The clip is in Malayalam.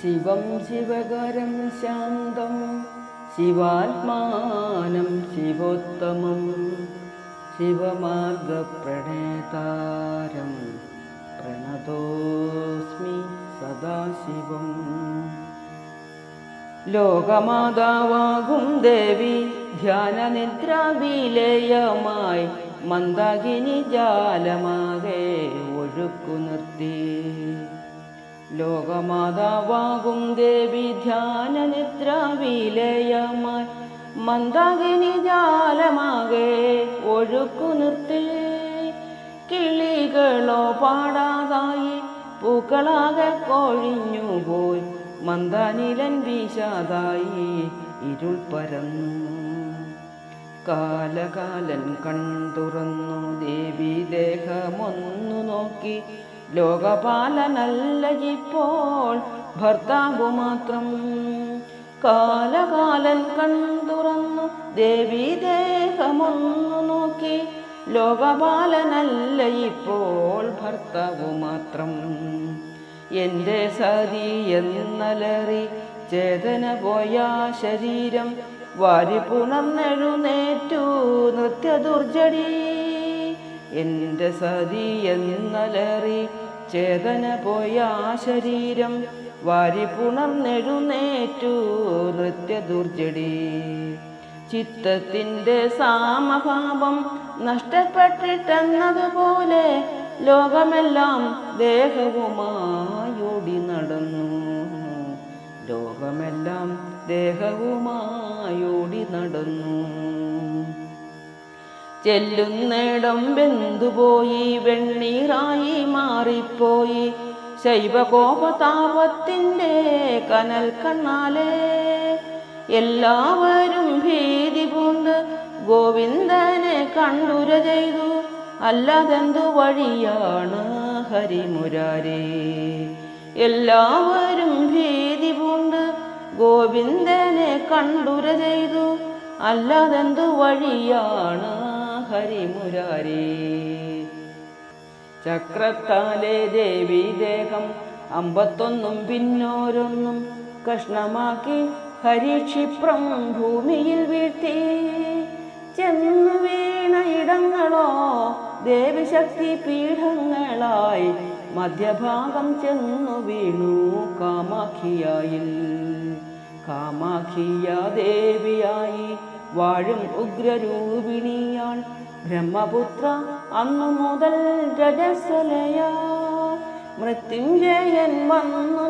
ശിവം ശിവകരം ശാന്തം ശിവാത്മാനം ശിവോത്തമം ശിവമാർഗപ്രണേതാരം പ്രണതോസ്മി സദാശിവം. ലോകമാതാവാകും ദേവി ധ്യാനനിദ്രാവിലേയമായി മന്ദാകിനി ജാലമാകെ ഒഴുക്കു നിർത്തി. ലോകമാതാവാകും ദേവി ധ്യാനനിദ്രാവിലേയമായി മന്ദാകിനി ജാലമാകെ ഒഴുക്കു നിർത്തി. കിളികളോ പാടാതായി പൂക്കളാകെ കൊഴിഞ്ഞുപോയി മന്ദാനിലൻ വീശാതായി ഇരുൾ പരന്നു. കാലകാലൻ കൺതുറന്നു ദേവി ദേഹമൊന്നു നോക്കി. ലോകപാലനല്ല ഇപ്പോൾ ഭർത്താവു മാത്രം. കാലകാലൻ കൺതുറന്നു ദേവി ദേഹമൊന്നു നോക്കി. ലോകപാലനല്ല ഇപ്പോൾ ഭർത്താവു മാത്രം. എൻ്റെ സതി എന്നലറി ചേതന പോയ ശരീരം വാരി പുണർന്നെഴുന്നേറ്റു നൃത്യദുർജടി. എൻ്റെ സതി എന്നലറി ചേതന പോയ ശരീരം വാരി പുണർന്നെഴുന്നേറ്റു നൃത്യദുർജടി. ചിത്തത്തിൻ്റെ സാമഭാവം നഷ്ടപ്പെട്ടിട്ടെന്നതുപോലെ ലോകമെല്ലാം ദേഹവുമായോടി നടന്നു. ലോകമെല്ലാം ദേഹവുമായോടി നടന്നു. ചെല്ലുന്നിടം വെന്തുപോയി വെണ്ണീറായി മാറിപ്പോയി ശൈവകോപതാപത്തിൻ്റെ കനൽ കണ്ണാലേ. എല്ലാവരും ഭീതി പൂണ്ട് ഗോവിന്ദനെ കണ്ടുര ചെയ്തു. അല്ലാതെന്തു വഴിയാണ് ഹരിമുരാരേ. എല്ലാവരും ഭീതി പൂണ്ട് ഗോവിന്ദനെ കണ്ടുര ചെയ്തു. അല്ലാതെന്തു വഴിയാണ് ഹരിമുരാരേ. ചക്രത്താലെ ദേവി ദേഹം 51 പിന്നോരൊന്നും കഷ്ണമാക്കി ഹരിക്ഷിപ്രം ഭൂമിയിൽ വീഴ്ത്തി. ചെന്നു വീണ ഇടങ്ങളോ ദേവിശക്തി പീഠങ്ങളായി മധ്യഭാഗം ചെന്നു വീണു കാമാഖിയായിൽ. കാമാഖിയ ദേവിയായി വാഴും ഉഗ്രരൂപിണിയാൾ ബ്രഹ്മപുത്ര അന്നു മുതൽ രജസ്വലയാ. മൃത്യുഞ്ജയൻ വന്നു